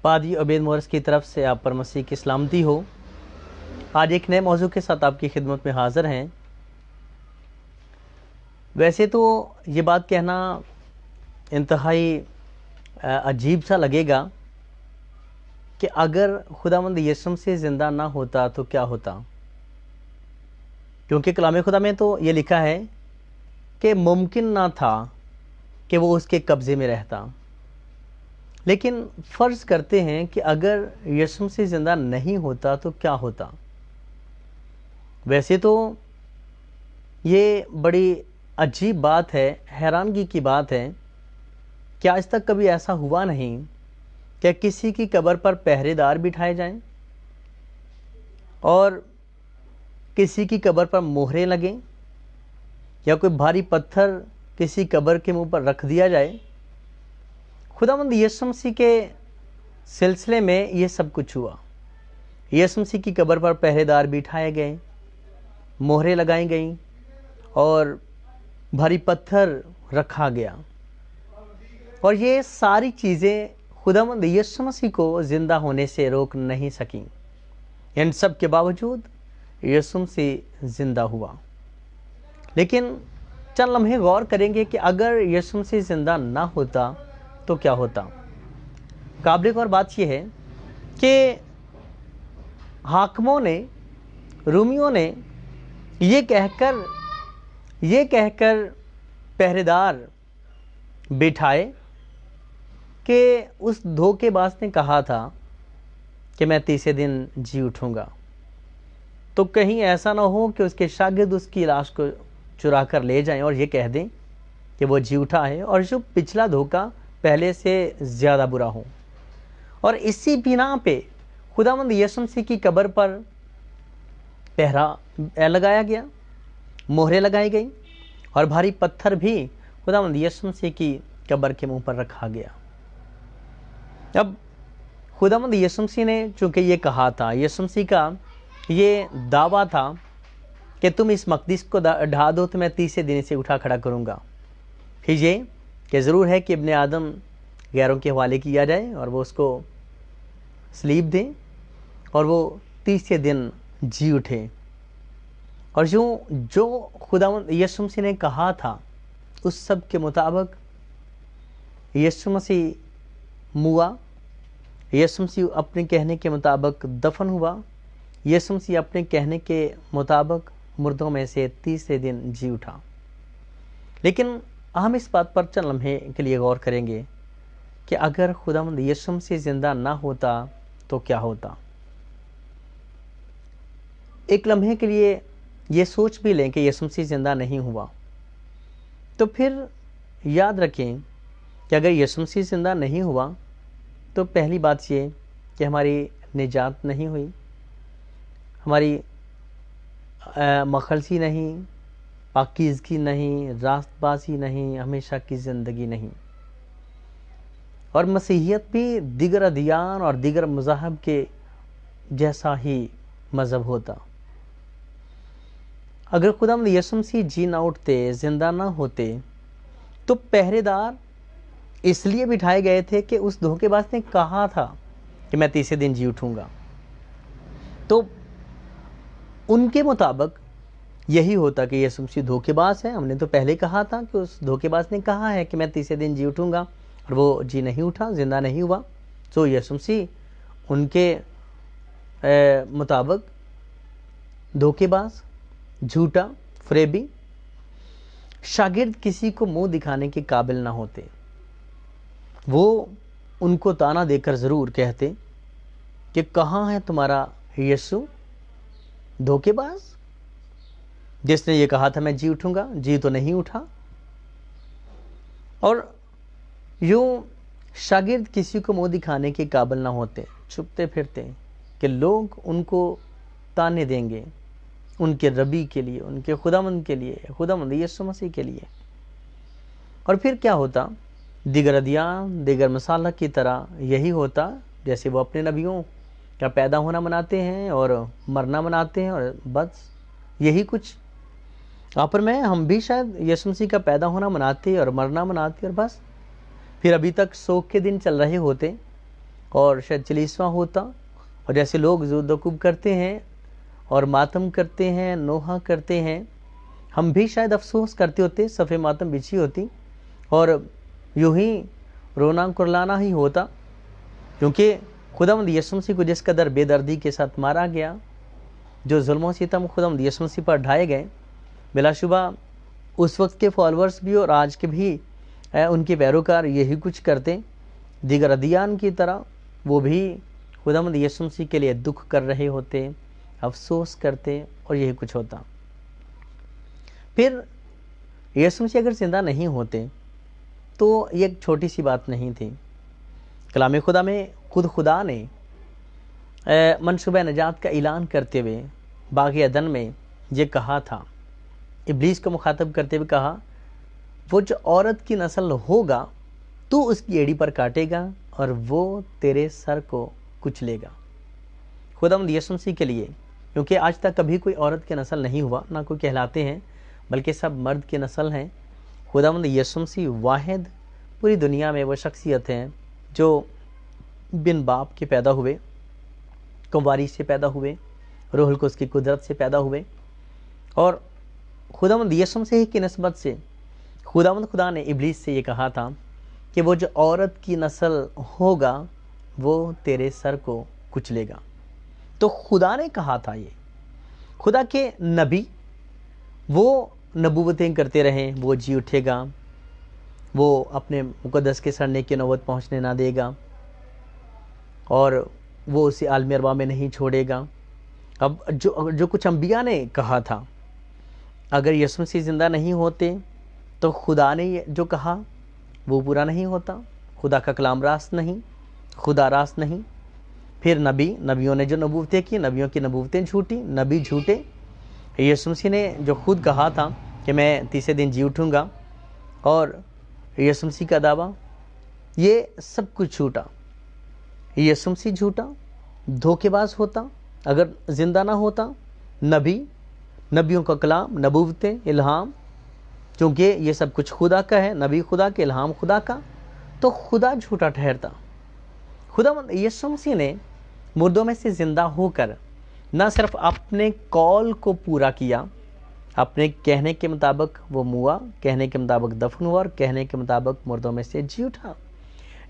پادری عبید مورس کی طرف سے آپ پر مسیح کی سلامتی ہو۔ آج ایک نئے موضوع کے ساتھ آپ کی خدمت میں حاضر ہیں۔ ویسے تو یہ بات کہنا انتہائی عجیب سا لگے گا کہ اگر خداوند یسوع مسیح زندہ نہ ہوتا تو کیا ہوتا، کیونکہ کلام خدا میں تو یہ لکھا ہے کہ ممکن نہ تھا کہ وہ اس کے قبضے میں رہتا۔ لیکن فرض کرتے ہیں کہ اگر یسوع مسیح زندہ نہیں ہوتا تو کیا ہوتا۔ ویسے تو یہ بڑی عجیب بات ہے، حیرانگی کی بات ہے کہ آج تک کبھی ایسا ہوا نہیں کہ کسی کی قبر پر پہرے دار بٹھائے جائیں اور کسی کی قبر پر مہریں لگیں یا کوئی بھاری پتھر کسی قبر کے منہ پر رکھ دیا جائے۔ خداوند یسوع مسیح کے سلسلے میں یہ سب کچھ ہوا۔ یسوع مسیح کی قبر پر پہرے دار بٹھائے گئے، مہریں لگائی گئیں اور بھاری پتھر رکھا گیا، اور یہ ساری چیزیں خداوند یسوع مسیح کو زندہ ہونے سے روک نہیں سکیں۔ ان سب کے باوجود یسوع مسیح زندہ ہوا۔ لیکن چند لمحے غور کریں گے کہ اگر یسوع مسیح زندہ نہ ہوتا تو کیا ہوتا۔ قابل غور بات یہ ہے کہ حاکموں نے، رومیوں نے یہ کہہ کر پہرے دار بٹھائے کہ اس دھوکے باز نے کہا تھا کہ میں تیسرے دن جی اٹھوں گا، تو کہیں ایسا نہ ہو کہ اس کے شاگرد اس کی لاش کو چرا کر لے جائیں اور یہ کہہ دیں کہ وہ جی اٹھا ہے، اور جو پچھلا دھوکہ پہلے سے زیادہ برا ہو۔ اور اسی بنا پہ خداوند یسوع مسیح کی قبر پر پہرا لگایا گیا، مہریں لگائی گئیں، اور بھاری پتھر بھی خداوند یسوع مسیح کی قبر کے منہ پر رکھا گیا۔ اب خداوند یسوع مسیح نے چونکہ یہ کہا تھا، یسوع مسیح کا یہ دعویٰ تھا کہ تم اس مقدس کو ڈھا دو تو میں تیسرے دن اسے اٹھا کھڑا کروں گا۔ پھر یہ کہ ضرور ہے کہ ابن آدم غیروں کے حوالے کیا جائے اور وہ اس کو صلیب دیں اور وہ تیسرے دن جی اٹھے۔ اور جو خداوند یسوع مسیح نے کہا تھا اس سب کے مطابق یسوع مسیح موا، یسوع مسیح اپنے کہنے کے مطابق دفن ہوا، یسوع مسیح اپنے کہنے کے مطابق مردوں میں سے تیسرے دن جی اٹھا۔ لیکن ہم اس بات پر چند لمحے کے لیے غور کریں گے کہ اگر خداوند یسوع مسیح زندہ نہ ہوتا تو کیا ہوتا۔ ایک لمحے کے لیے یہ سوچ بھی لیں کہ یسوع مسیح زندہ نہیں ہوا، تو پھر یاد رکھیں کہ اگر یسوع مسیح زندہ نہیں ہوا تو پہلی بات یہ کہ ہماری نجات نہیں ہوئی، ہماری مخلصی نہیں، پاکیزگی نہیں، راست بازی نہیں، ہمیشہ کی زندگی نہیں۔ اور مسیحیت بھی دیگر ادیان اور دیگر مذاہب کے جیسا ہی مذہب ہوتا۔ اگر خداوند یسوع مسیح جی نہ اٹھتے، زندہ نہ ہوتے، تو پہرے دار اس لیے بٹھائے گئے تھے کہ اس دھوکے باز نے کہا تھا کہ میں تیسرے دن جی اٹھوں گا، تو ان کے مطابق یہی ہوتا کہ یسوع مسیح دھوکے باز ہے۔ ہم نے تو پہلے کہا تھا کہ اس دھوکے باز نے کہا ہے کہ میں تیسرے دن جی اٹھوں گا، اور وہ جی نہیں اٹھا، زندہ نہیں ہوا، تو یسوع مسیح ان کے مطابق دھوکے باز، جھوٹا، فریبی، شاگرد کسی کو منہ دکھانے کے قابل نہ ہوتے۔ وہ ان کو تانا دے کر ضرور کہتے کہ کہاں ہے تمہارا یسوع دھوکے باز، جس نے یہ کہا تھا میں جی اٹھوں گا، جی تو نہیں اٹھا۔ اور یوں شاگرد کسی کو منہ دکھانے کے قابل نہ ہوتے، چھپتے پھرتے کہ لوگ ان کو تانے دیں گے ان کے ربی کے لیے، ان کے خداوند کے لیے، خداوند یسوع مسیح کے لیے۔ اور پھر کیا ہوتا؟ دیگر ادیان، دیگر مسالک کی طرح یہی ہوتا، جیسے وہ اپنے نبیوں کا پیدا ہونا مناتے ہیں اور مرنا مناتے ہیں، اور بس یہی کچھ پر میں ہم بھی شاید یسوع مسیح کا پیدا ہونا مناتے اور مرنا مناتے، اور بس پھر ابھی تک سوگ کے دن چل رہے ہوتے اور شاید 40واں ہوتا، اور جیسے لوگ زودکوب کرتے ہیں اور ماتم کرتے ہیں، نوحہ کرتے ہیں، ہم بھی شاید افسوس کرتے ہوتے، صفِ ماتم بچھی ہوتی اور یوں ہی رونا کرلانا ہی ہوتا، کیونکہ خداوند یسوع مسیح کو جس قدر بے دردی کے ساتھ مارا گیا، جو ظلم و ستم خداوند یسوع مسیح پر ڈھائے گئے، بلا شبہ اس وقت کے فالورز بھی اور آج کے بھی ان کے پیروکار یہی کچھ کرتے، دیگر ادیان کی طرح وہ بھی خداوند یسوع مسیح کے لیے دکھ کر رہے ہوتے، افسوس کرتے، اور یہی کچھ ہوتا۔ پھر یسوع مسیح اگر زندہ نہیں ہوتے تو یہ ایک چھوٹی سی بات نہیں تھی۔ کلام خدا میں خود خدا نے منصوبہ نجات کا اعلان کرتے ہوئے باغ عدن میں یہ کہا تھا، ابلیس کو مخاطب کرتے ہوئے کہا، وہ جو عورت کی نسل ہوگا تو اس کی ایڑی پر کاٹے گا اور وہ تیرے سر کو کچلے گا۔ خداوند یسوع مسیح کے لیے، کیونکہ آج تک کبھی کوئی عورت کی نسل نہیں ہوا، نہ کوئی کہلاتے ہیں، بلکہ سب مرد کی نسل ہیں۔ خداوند یسوع مسیح واحد پوری دنیا میں وہ شخصیت ہیں جو بن باپ کے پیدا ہوئے، کنواری سے پیدا ہوئے، روح القدس کی قدرت سے پیدا ہوئے، اور خداوند یسوع مسیح کی نسبت سے خداوند خدا نے ابلیس سے یہ کہا تھا کہ وہ جو عورت کی نسل ہوگا وہ تیرے سر کو کچلے گا۔ تو خدا نے کہا تھا، یہ خدا کے نبی وہ نبوتیں کرتے رہیں، وہ جی اٹھے گا، وہ اپنے مقدس کے سڑنے کی نوبت پہنچنے نہ دے گا، اور وہ اسے عالم ارواح میں نہیں چھوڑے گا۔ اب جو کچھ انبیاء نے کہا تھا، اگر یسوع مسیح زندہ نہیں ہوتے تو خدا نے جو کہا وہ پورا نہیں ہوتا، خدا کا کلام راست نہیں، خدا راست نہیں۔ پھر نبیوں نے جو نبوتیں کی، نبیوں کی نبوتیں جھوٹی، نبی جھوٹے۔ یسوع مسیح نے جو خود کہا تھا کہ میں تیسرے دن جی اٹھوں گا، اور یسوع مسیح کا دعویٰ، یہ سب کچھ جھوٹا۔ یسوع مسیح جھوٹا، دھوکے باز ہوتا اگر زندہ نہ ہوتا۔ نبیوں کا کلام، نبوتیں، الہام، کیونکہ یہ سب کچھ خدا کا ہے، نبی خدا کے، الہام خدا کا، تو خدا جھوٹا ٹھہرتا۔ خداوند یسوع مسیح نے مردوں میں سے زندہ ہو کر نہ صرف اپنے قول کو پورا کیا، اپنے کہنے کے مطابق وہ موا، کہنے کے مطابق دفن ہوا، اور کہنے کے مطابق مردوں میں سے جی اٹھا۔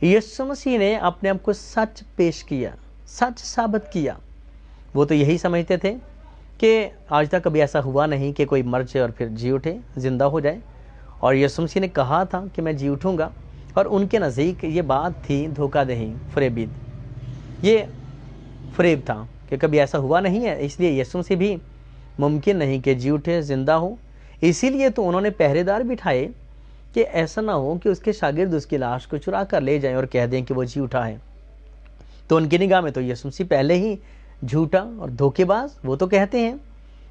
یسوع مسیح نے اپنے آپ کو سچ پیش کیا، سچ ثابت کیا۔ وہ تو یہی سمجھتے تھے کہ آج تک کبھی ایسا ہوا نہیں کہ کوئی مر جائے اور پھر جی اٹھے، زندہ ہو جائے، اور یسوع مسیح نے کہا تھا کہ میں جی اٹھوں گا، اور ان کے نزدیک یہ بات تھی دھوکہ دہی، فریبید، یہ فریب تھا کہ کبھی ایسا ہوا نہیں ہے، اس لیے یسوع مسیح بھی ممکن نہیں کہ جی اٹھے، زندہ ہو۔ اسی لیے تو انہوں نے پہرے دار بٹھائے کہ ایسا نہ ہو کہ اس کے شاگرد اس کی لاش کو چرا کر لے جائیں اور کہہ دیں کہ وہ جی اٹھا ہے۔ تو ان کی نگاہ میں تو یسوع مسیح پہلے ہی جھوٹا اور دھوکے باز، وہ تو کہتے ہیں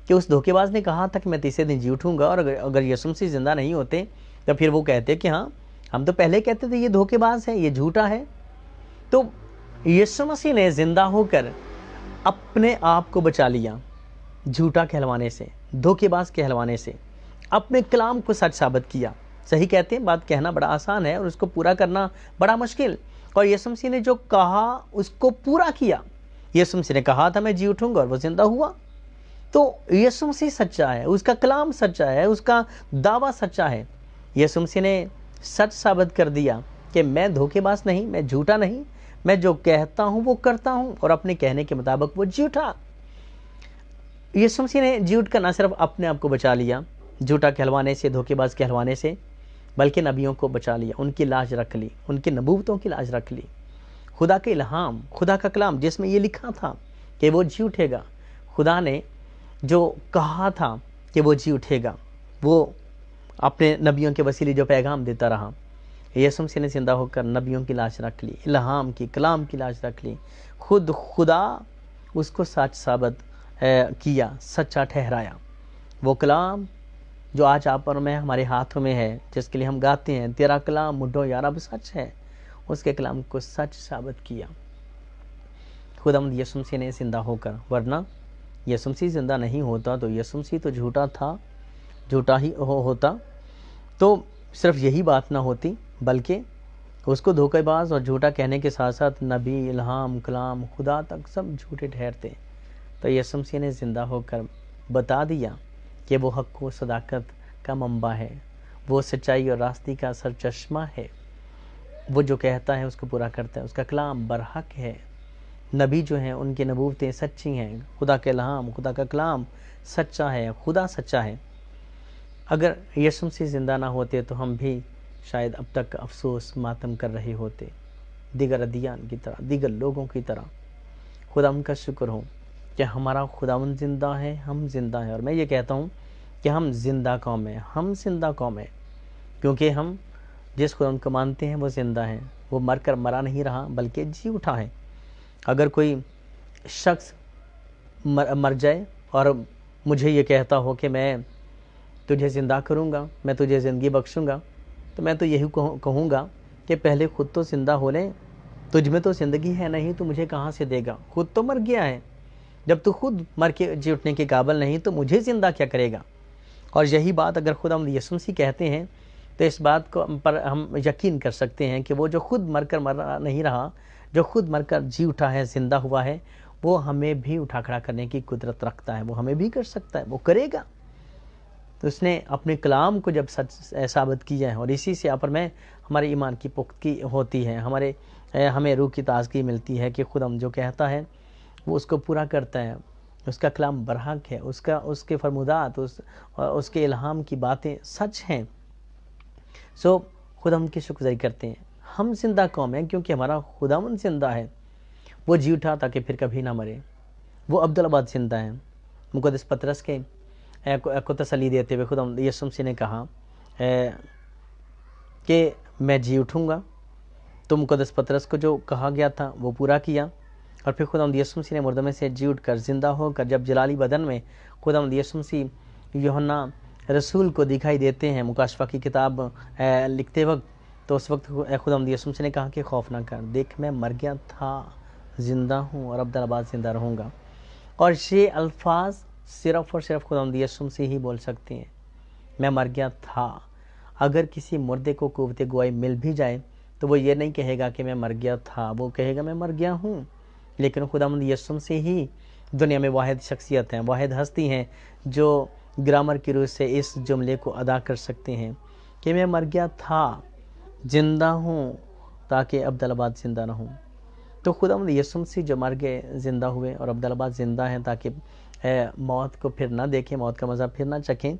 کہ اس دھوکے باز نے کہا تھا کہ میں تیسرے دن جی اٹھوں گا، اور اگر یسوع مسیح زندہ نہیں ہوتے تو پھر وہ کہتے کہ ہاں ہم تو پہلے کہتے تھے یہ دھوکے باز ہے، یہ جھوٹا ہے۔ تو یسوع مسیح نے زندہ ہو کر اپنے آپ کو بچا لیا جھوٹا کہلوانے سے، دھوکے باز کہلوانے سے، اپنے کلام کو سچ ثابت کیا۔ صحیح کہتے ہیں، بات کہنا بڑا آسان ہے اور اس کو پورا کرنا بڑا مشکل، اور یسوع مسیح نے جو کہا اس کو پورا کیا۔ یسوع مسیح نے کہا تھا میں جی اٹھوں گا، اور وہ زندہ ہوا۔ تو یسوع مسیح سچا ہے، اس کا کلام سچا ہے، اس کا دعویٰ سچا ہے۔ یسوع مسیح نے سچ ثابت کر دیا کہ میں دھوکے باز نہیں، میں جھوٹا نہیں، میں جو کہتا ہوں وہ کرتا ہوں، اور اپنے کہنے کے مطابق وہ جی اٹھا۔ یسوع مسیح نے جی اٹھ کر نہ صرف اپنے آپ کو بچا لیا جھوٹا کہلوانے سے، دھوکے باز کہلوانے سے، بلکہ نبیوں کو بچا لیا، ان کی لاج رکھ لی، ان کی نبوتوں کی لاج رکھ لی۔ خدا کے الہام، خدا کا کلام جس میں یہ لکھا تھا کہ وہ جی اٹھے گا، خدا نے جو کہا تھا کہ وہ جی اٹھے گا، وہ اپنے نبیوں کے وسیلے جو پیغام دیتا رہا۔ یسوع مسیح نے زندہ ہو کر نبیوں کی لاج رکھ لی، الہام کی، کلام کی لاج رکھ لی، خود خدا اس کو سچ ثابت کیا، سچا ٹھہرایا۔ وہ کلام جو آج آپ اور میں ہمارے ہاتھوں میں ہے، جس کے لیے ہم گاتے ہیں تیرا کلام مڈھو یا رب سچ ہے، اس کے کلام کو سچ ثابت کیا خداوند یسوع مسیح نے زندہ ہو کر۔ ورنہ یسوع مسیح زندہ نہیں ہوتا تو یسوع مسیح تو جھوٹا تھا، جھوٹا ہی ہوتا۔ تو صرف یہی بات نہ ہوتی، بلکہ اس کو دھوکے باز اور جھوٹا کہنے کے ساتھ ساتھ نبی، الہام، کلام، خدا تک سب جھوٹے ٹھہرتے. تو یسوع مسیح نے زندہ ہو کر بتا دیا کہ وہ حق و صداقت کا منبع ہے، وہ سچائی اور راستی کا سرچشمہ ہے. وہ جو کہتا ہے اس کو پورا کرتا ہے، اس کا کلام برحق ہے. نبی جو ہیں ان کی نبوتیں سچی ہیں، خدا کے الہام، خدا کا کلام سچا ہے، خدا سچا ہے. اگر یسوع مسیح زندہ نہ ہوتے تو ہم بھی شاید اب تک افسوس ماتم کر رہے ہوتے، دیگر ادیان کی طرح، دیگر لوگوں کی طرح. خدا ان کا شکر ہو کہ ہمارا خداوند زندہ ہے، ہم زندہ ہیں. اور میں یہ کہتا ہوں کہ ہم زندہ قوم ہیں، ہم زندہ قوم ہیں، کیونکہ ہم جس خدا کو مانتے ہیں وہ زندہ ہیں. وہ مر کر مرا نہیں رہا بلکہ جی اٹھا ہے. اگر کوئی شخص مر جائے اور مجھے یہ کہتا ہو کہ میں تجھے زندہ کروں گا، میں تجھے زندگی بخشوں گا، تو میں تو یہی کہوں گا کہ پہلے خود تو زندہ ہو لیں. تجھ میں تو زندگی ہے نہیں تو مجھے کہاں سے دے گا؟ خود تو مر گیا ہے. جب تو خود مر کے جی اٹھنے کے قابل نہیں تو مجھے زندہ کیا کرے گا؟ اور یہی بات اگر خدا یسوع مسیح کہتے ہیں تو اس بات کو پر ہم یقین کر سکتے ہیں کہ وہ جو خود مر کر مر نہیں رہا، جو خود مر کر جی اٹھا ہے، زندہ ہوا ہے، وہ ہمیں بھی اٹھا کھڑا کرنے کی قدرت رکھتا ہے. وہ ہمیں بھی کر سکتا ہے، وہ کرے گا. تو اس نے اپنے کلام کو جب سچ ثابت کیا ہے، اور اسی سے پر میں ہمارے ایمان کی پختگی ہوتی ہے، ہمیں روح کی تازگی ملتی ہے کہ خدا جو کہتا ہے وہ اس کو پورا کرتا ہے. اس کا کلام برحق ہے، اس کے فرمودات، اس کے الہام کی باتیں سچ ہیں. سو خدا ہم کی شکرگزاری کرتے ہیں. ہم زندہ قوم ہیں کیونکہ ہمارا خداوند زندہ ہے. وہ جی اٹھا تاکہ پھر کبھی نہ مرے. وہ عبدالآباد زندہ ہے. مقدس پطرس کے کو تسلی دیتے ہوئے خدا یسوع مسیح نے کہا کہ میں جی اٹھوں گا. تو مقدس پطرس کو جو کہا گیا تھا وہ پورا کیا. اور پھر خدا یسوع مسیح نے مردوں میں سے جی اٹھ کر زندہ ہو کر جب جلالی بدن میں خدا یسوع مسیح یوحنا رسول کو دکھائی دیتے ہیں مکاشفہ کی کتاب لکھتے وقت، تو اس وقت خدا یسوع مسیح نے کہا کہ خوف نہ کر، دیکھ میں مر گیا تھا، زندہ ہوں اور عبدالآباد زندہ رہوں گا. اور یہ الفاظ صرف اور صرف خدا یسوع مسیح ہی بول سکتے ہیں. میں مر گیا تھا. اگر کسی مردے کو قوت گواہی مل بھی جائے تو وہ یہ نہیں کہے گا کہ میں مر گیا تھا، وہ کہے گا میں مر گیا ہوں. لیکن خداوند یسوع مسیح ہی دنیا میں واحد شخصیت ہیں، واحد ہستی ہیں جو گرامر کی روح سے اس جملے کو ادا کر سکتے ہیں کہ میں مر گیا تھا، زندہ ہوں تاکہ عبدالآباد زندہ نہ ہوں. تو خداوند یسوع مسیح جو مر گئے، زندہ ہوئے اور عبدالآباد زندہ ہیں تاکہ موت کو پھر نہ دیکھیں، موت کا مزہ پھر نہ چکھیں.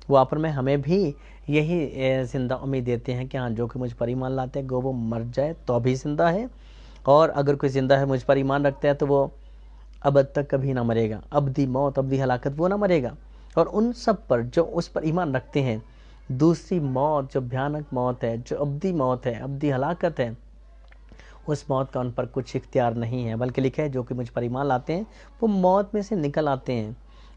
وہ آپ میں ہمیں بھی یہی زندہ امید دیتے ہیں کہ ہاں جو کہ مجھ پر ایمان لاتے ہیں گو وہ مر جائے تو بھی زندہ ہے، اور اگر کوئی زندہ ہے مجھ پر ایمان رکھتا ہے تو وہ ابد تک کبھی نہ مرے گا. ابدی موت، ابدی ہلاکت وہ نہ مرے گا. اور ان سب پر جو اس پر ایمان رکھتے ہیں، دوسری موت جو بھیانک موت ہے، جو ابدی موت ہے، ابدی ہلاکت ہے، اس موت کا ان پر کچھ اختیار نہیں ہے. بلکہ لکھا ہے جو کہ مجھ پر ایمان لاتے ہیں وہ موت میں سے نکل آتے ہیں،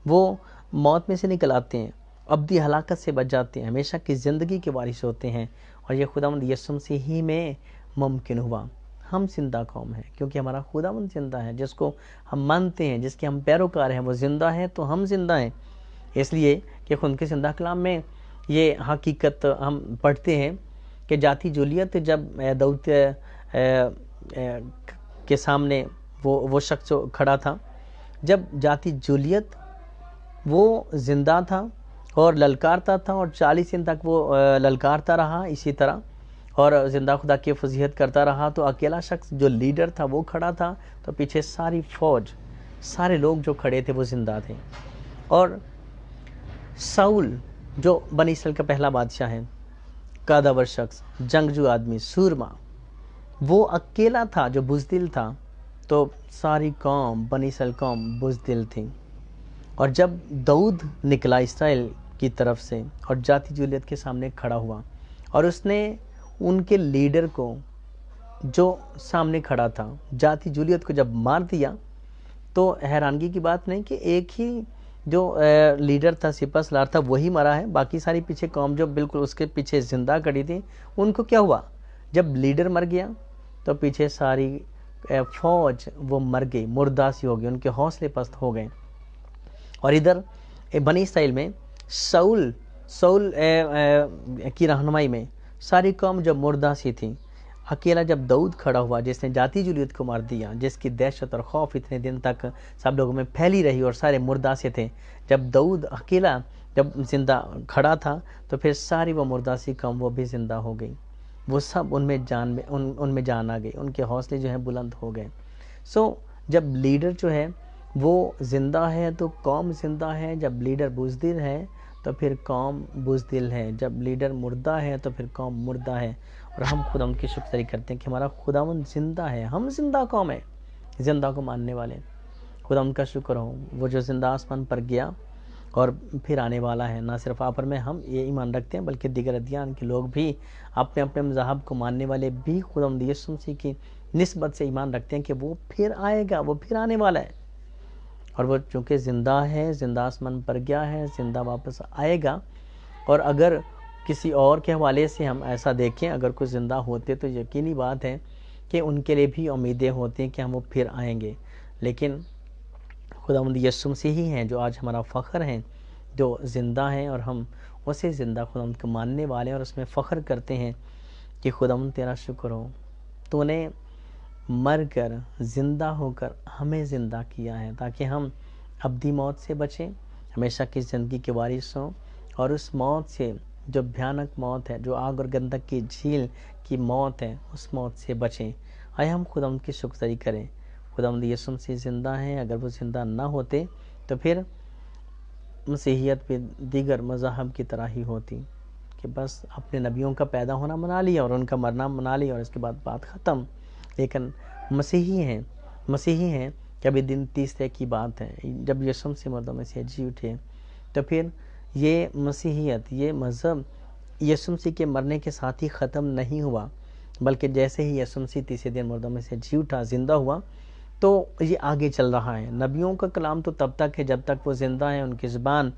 وہ موت میں سے نکل آتے ہیں، ابدی ہلاکت سے بچ جاتے ہیں، ہمیشہ کی زندگی کے وارث ہوتے ہیں. اور یہ خداوند یسوع مسیح ہی میں ممکن ہوا. ہم زندہ قوم ہیں کیونکہ ہمارا خداوند زندہ ہے، جس کو ہم مانتے ہیں، جس کے ہم پیروکار ہیں، وہ زندہ ہے تو ہم زندہ ہیں. اس لیے کہ خدا کے زندہ کلام میں یہ حقیقت ہم پڑھتے ہیں کہ جاتی جولیت جب داؤد کے سامنے وہ شخص جو کھڑا تھا، جب جاتی جولیت وہ زندہ تھا اور للکارتا تھا، اور 40 دن تک وہ للکارتا رہا اسی طرح اور زندہ خدا کی فضیحت کرتا رہا، تو اکیلا شخص جو لیڈر تھا وہ کھڑا تھا، تو پیچھے ساری فوج، سارے لوگ جو کھڑے تھے وہ زندہ تھے. اور ساؤل جو بنی اسرائیل کا پہلا بادشاہ ہے، قادور شخص، جنگجو آدمی، سورما، وہ اکیلا تھا جو بزدل تھا. تو ساری قوم، بنی اسرائیل قوم بزدل تھی. اور جب داؤد نکلا اسرائیل کی طرف سے اور جاتی جولیت کے سامنے کھڑا ہوا، اور اس نے ان کے لیڈر کو جو سامنے کھڑا تھا، جاتی جولیت کو جب مار دیا، تو حیرانگی کی بات نہیں کہ ایک ہی جو لیڈر تھا، سپہ سالار تھا، وہی مرا ہے. باقی ساری پیچھے قوم جو بالکل اس کے پیچھے زندہ کھڑی تھی، ان کو کیا ہوا؟ جب لیڈر مر گیا تو پیچھے ساری فوج وہ مر گئی، مردہ سی ہو گئی، ان کے حوصلے پست ہو گئے. اور ادھر بنی اسرائیل میں ساؤل کی رہنمائی میں ساری قوم جب مردہ سی تھی، اکیلا جب داؤد کھڑا ہوا جس نے جاتی جولیت کو مار دیا، جس کی دہشت اور خوف اتنے دن تک سب لوگوں میں پھیلی رہی اور سارے مردہ سے تھے، جب داؤد اکیلا جب زندہ کھڑا تھا تو پھر ساری وہ مرداسی قوم وہ بھی زندہ ہو گئی، وہ سب ان میں جان آ گئی، ان کے حوصلے جو ہیں بلند ہو گئے۔ جب لیڈر جو ہے وہ زندہ ہے تو قوم زندہ ہے، جب لیڈر بزدل ہے تو پھر قوم بزدل ہے، جب لیڈر مردہ ہے تو پھر قوم مردہ ہے۔ اور ہم خداوند کی شکر کرتے ہیں کہ ہمارا خداوند زندہ ہے، ہم زندہ قوم ہے، زندہ کو ماننے والے۔ خداوند کا شکر ہو، وہ جو زندہ آسمان پر گیا اور پھر آنے والا ہے، نہ صرف آپ اور میں ہم یہ ایمان رکھتے ہیں بلکہ دیگر ادیان کے لوگ بھی، اپنے اپنے مذہب کو ماننے والے بھی خداوند یسوع مسیح کی نسبت سے ایمان رکھتے ہیں کہ وہ پھر آئے گا، وہ پھر آنے والا ہے، اور وہ چونکہ زندہ ہے، زندہ آسمان پر گیا ہے، زندہ واپس آئے گا۔ اور اگر کسی اور کے حوالے سے ہم ایسا دیکھیں، اگر کوئی زندہ ہوتے تو یقینی بات ہے کہ ان کے لیے بھی امیدیں ہوتی ہیں کہ ہم وہ پھر آئیں گے، لیکن خداوند یسوع مسیح ہی ہیں جو آج ہمارا فخر ہیں، جو زندہ ہیں، اور ہم اسے زندہ خداوند کو ماننے والے ہیں اور اس میں فخر کرتے ہیں کہ خداوند تیرا شکر ہو، تو نے مر کر زندہ ہو کر ہمیں زندہ کیا ہے تاکہ ہم ابدی موت سے بچیں، ہمیشہ کی زندگی کے وارث ہوں، اور اس موت سے جو بھیانک موت ہے، جو آگ اور گندک کی جھیل کی موت ہے، اس موت سے بچیں۔ آئے ہم خداوند کی شکرگزاری کریں۔ خداوند یسوع مسیح زندہ ہیں، اگر وہ زندہ نہ ہوتے تو پھر مسیحیت بھی دیگر مذاہب کی طرح ہی ہوتی کہ بس اپنے نبیوں کا پیدا ہونا منا لیا اور ان کا مرنا منا لیا اور اس کے بعد بات ختم۔ لیکن مسیحی ہیں کہ ابھی دن تیسرے کی بات ہے، جب یسوع مسیح مردوں میں سے جی اٹھے تو پھر یہ مسیحیت، یہ مذہب یسوع مسیح کے مرنے کے ساتھ ہی ختم نہیں ہوا، بلکہ جیسے ہی یسوع مسیح تیسرے دن مردوں میں سے جی اٹھا، زندہ ہوا، تو یہ آگے چل رہا ہے۔ نبیوں کا کلام تو تب تک ہے جب تک وہ زندہ ہیں، ان کی زبان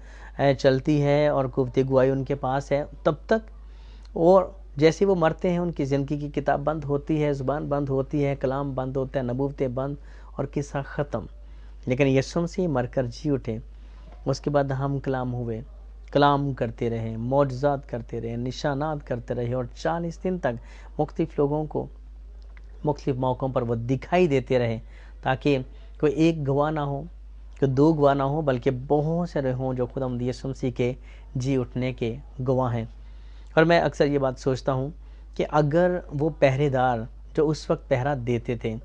چلتی ہے اور گفتگوئی ان کے پاس ہے تب تک، اور جیسے وہ مرتے ہیں ان کی زندگی کی کتاب بند ہوتی ہے، زبان بند ہوتی ہے، کلام بند ہوتا ہے، نبوتیں بند اور قصہ ختم۔ لیکن یسوع مسیح مر کر جی اٹھے، اس کے بعد ہم کلام ہوئے، کلام کرتے رہے، معجزات کرتے رہے، نشانات کرتے رہے، اور 40 دن تک مختلف لوگوں کو مختلف موقعوں پر وہ دکھائی دیتے رہے، تاکہ کوئی ایک گواہ نہ ہو، کوئی دو گواہ نہ ہو، بلکہ بہت سے ہوں جو خداوند یسوع مسیح کے جی اٹھنے کے گواہ ہیں۔ اور میں اکثر یہ بات سوچتا ہوں کہ اگر وہ پہرے دار جو اس وقت پہرا دیتے تھے،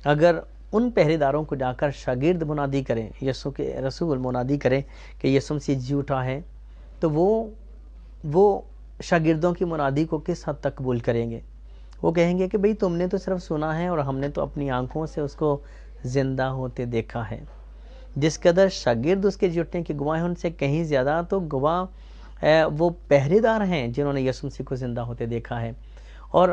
اگر ان پہرے داروں کو جا کر شاگرد منادی کریں، یسوع کے رسول منادی کریں کہ یسوع مسیح جی اٹھا ہے، تو وہ شاگردوں کی منادی کو کس حد تک قبول کریں گے؟ وہ کہیں گے کہ بھئی تم نے تو صرف سنا ہے اور ہم نے تو اپنی آنکھوں سے اس کو زندہ ہوتے دیکھا ہے۔ جس قدر شاگرد اس کے جی اٹھنے کے گواہ ہیں، ان سے کہیں زیادہ تو گواہ وہ پہرے دار ہیں جنہوں نے یسوع مسیح کو زندہ ہوتے دیکھا ہے۔ اور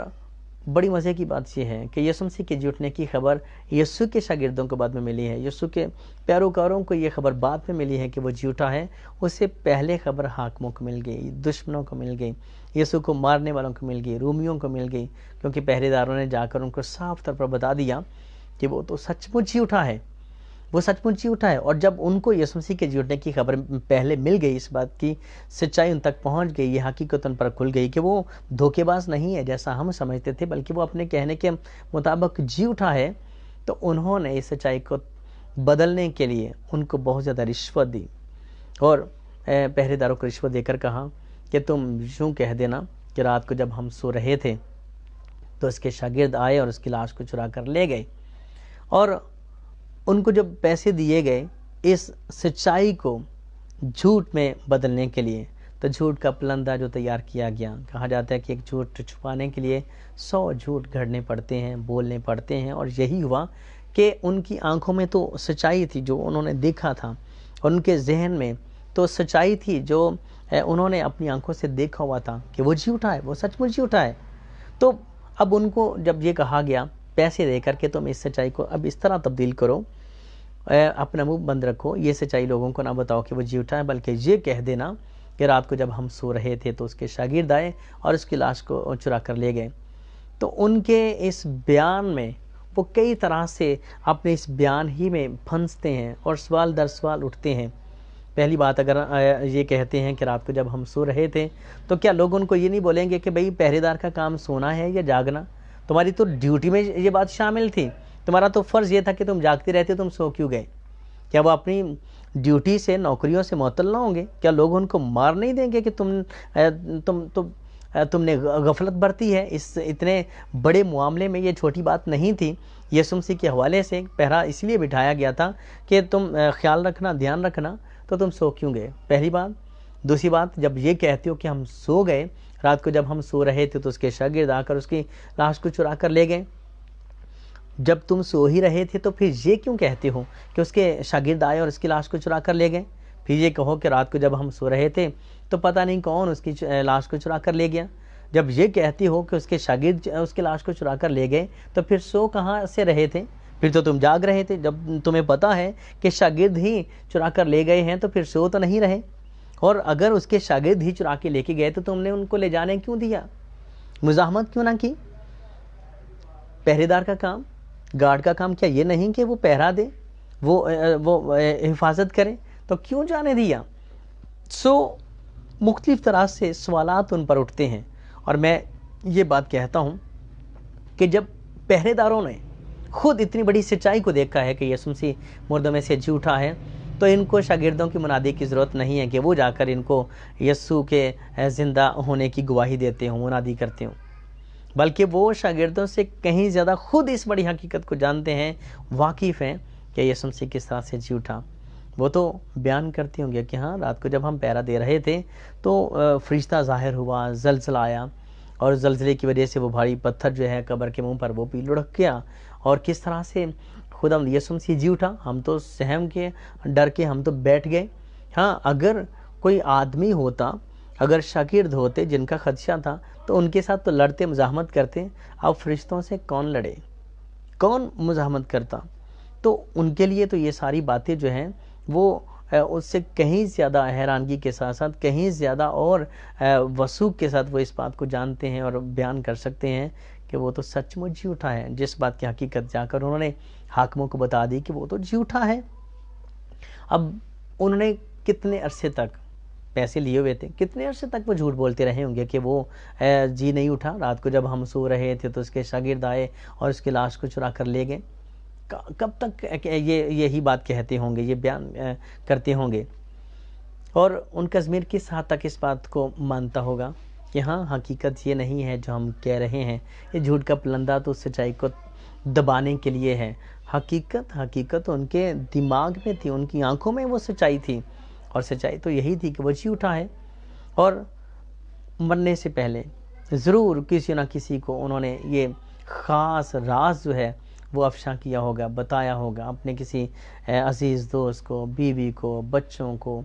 بڑی مزے کی بات یہ ہے کہ یسوع مسیح کے جی اٹھنے کی خبر یسوع کے شاگردوں کو بعد میں ملی ہے، یسوع کے پیروکاروں کو یہ خبر بعد میں ملی ہے کہ وہ جی اٹھا ہے، اس سے پہلے خبر حاکموں کو مل گئی، دشمنوں کو مل گئی، یسوع کو مارنے والوں کو مل گئی، رومیوں کو مل گئی، کیونکہ پہرے داروں نے جا کر ان کو صاف طور پر بتا دیا کہ وہ تو سچ مچ جی اٹھا ہے، وہ سچ مچ جی اٹھا ہے۔ اور جب ان کو یسوع مسیح کے جی اٹھنے کی خبر پہلے مل گئی، اس بات کی سچائی ان تک پہنچ گئی، یہ حقیقت ان پر کھل گئی کہ وہ دھوکے باز نہیں ہے جیسا ہم سمجھتے تھے، بلکہ وہ اپنے کہنے کے مطابق جی اٹھا ہے، تو انہوں نے اس سچائی کو بدلنے کے لیے ان کو بہت زیادہ رشوت دی، اور پہرے داروں کو رشوت دے کر کہا کہ تم یوں کہہ دینا کہ رات کو جب ہم سو رہے تھے تو اس کے شاگرد آئے اور اس کی لاش کو چرا کر لے گئے۔ اور ان کو جب پیسے دیے گئے اس سچائی کو جھوٹ میں بدلنے کے لیے، تو جھوٹ کا پلندہ جو تیار کیا گیا، کہا جاتا ہے کہ ایک جھوٹ چھپانے کے لیے 100 جھوٹ گھڑنے پڑتے ہیں، بولنے پڑتے ہیں، اور یہی ہوا کہ ان کی آنکھوں میں تو سچائی تھی جو انہوں نے دیکھا تھا، اور ان کے ذہن میں تو سچائی تھی جو انہوں نے اپنی آنکھوں سے دیکھا ہوا تھا کہ وہ جی اٹھا ہے، وہ سچ مچ جی اٹھا ہے۔ تو اب ان کو جب یہ کہا گیا پیسے دے کر کے تم اس سچائی کو اب اس طرح تبدیل کرو، اپنا منہ بند رکھو، یہ سچائی لوگوں کو نہ بتاؤ کہ وہ جی اٹھا ہے، بلکہ یہ کہہ دینا کہ رات کو جب ہم سو رہے تھے تو اس کے شاگرد آئے اور اس کی لاش کو چرا کر لے گئے۔ تو ان کے اس بیان میں وہ کئی طرح سے اپنے اس بیان ہی میں پھنستے ہیں اور سوال در سوال اٹھتے ہیں۔ پہلی بات، اگر یہ کہتے ہیں کہ رات کو جب ہم سو رہے تھے، تو کیا لوگ ان کو یہ نہیں بولیں گے کہ بھئی پہرے دار کا کام سونا ہے یا جاگنا؟ تمہاری تو ڈیوٹی میں یہ بات شامل تھی، تمہارا تو فرض یہ تھا کہ تم جاگتے رہتے، تم سو کیوں گئے؟ کیا وہ اپنی ڈیوٹی سے، نوکریوں سے معطل نہ ہوں گے؟ کیا لوگ ان کو مار نہیں دیں گے کہ تم نے غفلت برتی ہے؟ اس اتنے بڑے معاملے میں یہ چھوٹی بات نہیں تھی۔ یسوع مسیح کے حوالے سے پہرا اس لیے بٹھایا گیا تھا کہ تم خیال رکھنا، دھیان رکھنا، تو تم سو کیوں گئے؟ پہلی بات۔ دوسری بات، جب یہ کہتے ہو کہ ہم سو گئے، رات کو جب ہم سو رہے تھے تو اس کے شاگرد آ کر اس کی لاش کو چرا کر لے گئے۔ جب تم سو ہی رہے تھے تو پھر یہ کیوں کہتے ہو کہ اس کے شاگرد آئے اور اس کی لاش کو چرا کر لے گئے؟ پھر یہ کہو کہ رات کو جب ہم سو رہے تھے تو پتہ نہیں کون اس کی لاش کو چرا کر لے گیا۔ جب یہ کہتے ہو کہ اس کے شاگرد اس کی لاش کو چرا کر لے گئے تو پھر سو کہاں سے رہے تھے؟ پھر تو تم جاگ رہے تھے۔ جب تمہیں پتہ ہے کہ شاگرد ہی چرا کر لے گئے ہیں تو پھر سو تو نہیں رہے۔ اور اگر اس کے شاگرد ہی چرا کے لے کے گئے تو تم نے ان کو لے جانے کیوں دیا؟ مزاحمت کیوں نہ کی؟ پہرے دار کا کام، گارڈ کا کام کیا یہ نہیں کہ وہ پہرا دے، وہ حفاظت کرے؟ تو کیوں جانے دیا؟ مختلف طرح سے سوالات ان پر اٹھتے ہیں، اور میں یہ بات کہتا ہوں کہ جب پہرے داروں نے خود اتنی بڑی سچائی کو دیکھا ہے کہ یسوع مسیح مردوں میں سے جی اٹھا ہے، تو ان کو شاگردوں کی منادی کی ضرورت نہیں ہے کہ وہ جا کر ان کو یسوع کے زندہ ہونے کی گواہی دیتے ہوں، منادی کرتے ہوں، بلکہ وہ شاگردوں سے کہیں زیادہ خود اس بڑی حقیقت کو جانتے ہیں، واقف ہیں کہ یسوع مسیح کس طرح سے جی اٹھا۔ وہ تو بیان کرتے ہوں گے کہ ہاں، رات کو جب ہم پہرا دے رہے تھے تو فرشتہ ظاہر ہوا، زلزلہ آیا، اور زلزلے کی وجہ سے وہ بھاری پتھر جو ہے قبر کے منہ پر وہ بھی لڑک گیا، اور کس طرح سے خدا یسوع مسیح جی اٹھا۔ ہم تو سہم کے، ڈر کے ہم تو بیٹھ گئے۔ ہاں، اگر کوئی آدمی ہوتا، اگر شاگرد ہوتے جن کا خدشہ تھا تو ان کے ساتھ تو لڑتے، مزاحمت کرتے۔ اب فرشتوں سے کون لڑے، کون مزاحمت کرتا؟ تو ان کے لیے تو یہ ساری باتیں جو ہیں وہ اس سے کہیں زیادہ حیرانگی کے ساتھ ساتھ، کہیں زیادہ اور وثوق کے ساتھ وہ اس بات کو جانتے ہیں اور بیان کر سکتے ہیں کہ وہ تو سچ مچ جی اٹھا ہے، جس بات کی حقیقت جا کر انہوں نے حاکموں کو بتا دی کہ وہ تو جی اٹھا ہے۔ اب انہوں نے کتنے عرصے تک پیسے لیے ہوئے تھے، کتنے عرصے تک وہ جھوٹ بولتے رہے ہوں گے کہ وہ جی نہیں اٹھا، رات کو جب ہم سو رہے تھے تو اس کے شاگرد آئے اور اس کی لاش کو چرا کر لے گئے؟ کب تک یہی بات کہتے ہوں گے، یہ بیان کرتے ہوں گے؟ اور ان کا ضمیر کس حد تک اس بات کو مانتا ہوگا کہ ہاں، حقیقت یہ نہیں ہے جو ہم کہہ رہے ہیں، یہ جھوٹ کا پلندہ تو سچائی کو دبانے کے لیے ہے۔ حقیقت ان کے دماغ میں تھی، ان کی آنکھوں میں وہ سچائی تھی، اور سچائی تو یہی تھی کہ وہ جی اٹھا ہے۔ اور مرنے سے پہلے ضرور کسی نہ کسی کو انہوں نے یہ خاص راز جو ہے وہ افشا کیا ہوگا، بتایا ہوگا، اپنے کسی عزیز دوست کو، بیوی کو، بچوں کو،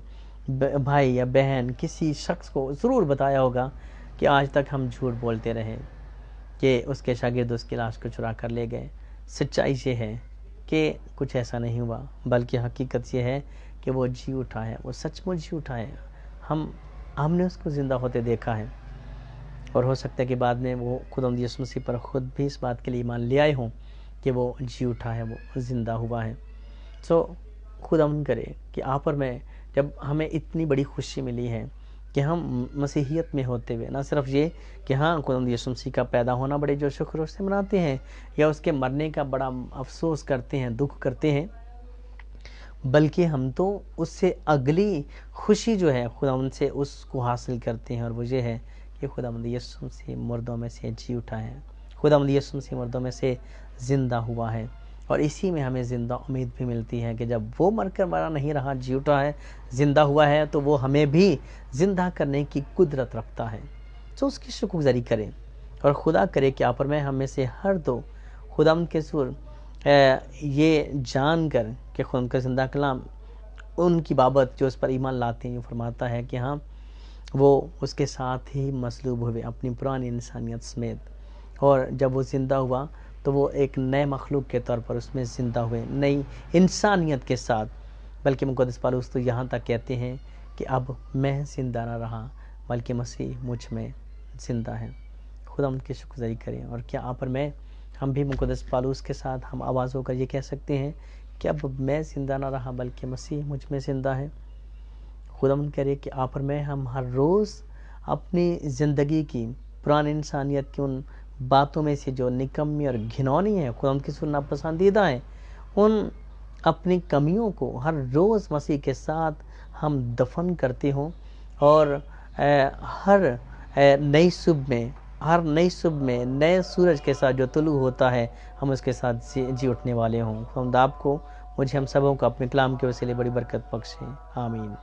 بھائی یا بہن، کسی شخص کو ضرور بتایا ہوگا کہ آج تک ہم جھوٹ بولتے رہے کہ اس کے شاگرد اس کی لاش کو چرا کر لے گئے۔ سچائی یہ ہے کہ کچھ ایسا نہیں ہوا، بلکہ حقیقت یہ ہے کہ وہ جی اٹھا ہے، وہ سچ مچ جی اٹھا ہے۔ ہم نے اس کو زندہ ہوتے دیکھا ہے، اور ہو سکتا ہے کہ بعد میں وہ خداوند یسوع مسیح پر خود بھی اس بات کے لیے ایمان لے آئے ہوں کہ وہ جی اٹھا ہے، وہ زندہ ہوا ہے۔ خداوند کرے کہ آپ اور میں، جب ہمیں اتنی بڑی خوشی ملی ہے کہ ہم مسیحیت میں ہوتے ہوئے نہ صرف یہ کہ ہاں، خداوند یسوع مسیح کا پیدا ہونا بڑے جوش و خروش سے مناتے ہیں، یا اس کے مرنے کا بڑا افسوس کرتے ہیں، دکھ کرتے ہیں، بلکہ ہم تو اس سے اگلی خوشی جو ہے خداوند سے اس کو حاصل کرتے ہیں، اور وہ یہ ہے کہ خداوند یسوع مسیح مردوں میں سے جی اٹھا ہے، خداوند یسوع مسیح مردوں میں سے زندہ ہوا ہے۔ اور اسی میں ہمیں زندہ امید بھی ملتی ہے کہ جب وہ مر کر مرا نہیں رہا، جی اٹھا ہے، زندہ ہوا ہے، تو وہ ہمیں بھی زندہ کرنے کی قدرت رکھتا ہے۔ تو اس کی شکر گزاری کریں، اور خدا کرے کہ آپ اور میں ہم میں سے ہر دو خداوند کے حضور یہ جان کر کہ خدا کا زندہ کلام ان کی بابت جو اس پر ایمان لاتے ہیں، یہ فرماتا ہے کہ ہاں، وہ اس کے ساتھ ہی مصلوب ہوئے اپنی پرانی انسانیت سمیت، اور جب وہ زندہ ہوا تو وہ ایک نئے مخلوق کے طور پر اس میں زندہ ہوئے، نئی انسانیت کے ساتھ۔ بلکہ مقدس پالوس تو یہاں تک کہتے ہیں کہ اب میں زندہ نہ رہا، بلکہ مسیح مجھ میں زندہ ہے۔ خدا ان کی شکر گزاری کریں، اور کیا آپ اور میں، ہم بھی مقدس پالوس کے ساتھ ہم آواز ہو کر یہ کہہ سکتے ہیں کہ اب میں زندہ نہ رہا، بلکہ مسیح مجھ میں زندہ ہے۔ خدا ان کرے کہ آپ اور میں ہم ہر روز اپنی زندگی کی پرانی انسانیت کی ان باتوں میں سے جو نکمی اور گھنونی ہیں، خدا کی سننا پسندیدہ ہیں، ان اپنی کمیوں کو ہر روز مسیح کے ساتھ ہم دفن کرتے ہوں، اور ہر نئی صبح میں نئے سورج کے ساتھ جو طلوع ہوتا ہے ہم اس کے ساتھ جی اٹھنے والے ہوں۔ خدا آپ کو، مجھے، ہم سبوں کو اپنے کلام کے وسیلے بڑی برکت بخشے، آمین۔